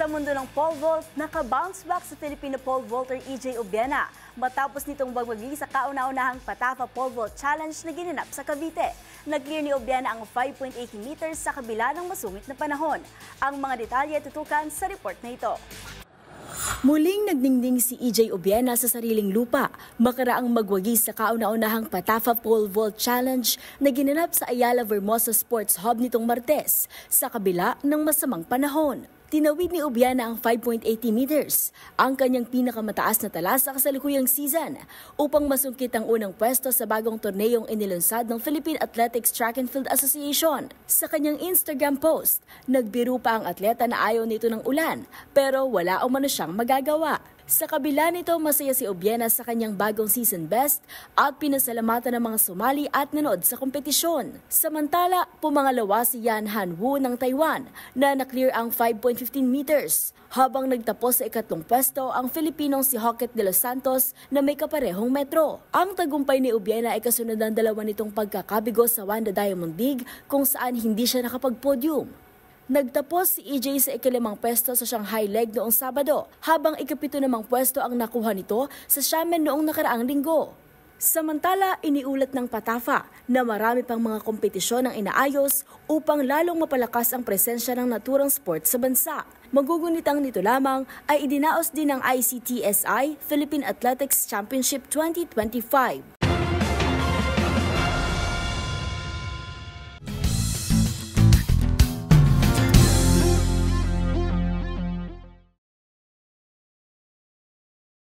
Sa mundo ng pole vault, naka-bounce back sa Filipino pole vaulter EJ Obiena matapos nitong bagwagi sa kauna-unahang Patafa Pole Vault Challenge na ginanap sa Cavite. Nag-clear ni Obiena ang 5.80 meters sa kabila ng masungit na panahon. Ang mga detalye tutukan sa report na ito. Muling nagdingding si EJ Obiena sa sariling lupa makaraang magwagi sa kauna-unahang Patafa Pole Vault Challenge na ginanap sa Ayala Vermosa Sports Hub nitong Martes sa kabila ng masamang panahon. Tinawid ni Obiena ang 5.80 meters, ang kanyang pinakamataas na tala sa kasalukuyang season, upang masungkit ang unang pwesto sa bagong torneyong inilunsad ng Philippine Athletics Track and Field Association. Sa kanyang Instagram post, nagbiro pa ang atleta na ayaw nito ng ulan, pero wala umano siyang magagawa. Sa kabila nito, masaya si Obiena sa kanyang bagong season best at pinasalamatan ng mga sumali at nanood sa kompetisyon. Samantala, pumangalawa si Yan Han-woo ng Taiwan na naklear ang 5.15 meters. Habang nagtapos sa ikatlong pwesto ang Filipinong si Hocket de los Santos na may kaparehong metro. Ang tagumpay ni Obiena ay kasunod ng dalawa nitong pagkakabigo sa Wanda Diamond League kung saan hindi siya nakapag-podium. Nagtapos si EJ sa ikalimang pwesto sa Shanghai Leg noong Sabado, habang ikapito namang pwesto ang nakuha nito sa Xiamen noong nakaraang linggo. Samantala, iniulat ng Patafa na marami pang mga kompetisyon ang inaayos upang lalong mapalakas ang presensya ng naturang sport sa bansa. Magugunitang nito lamang ay idinaos din ng ICTSI Philippine Athletics Championship 2025.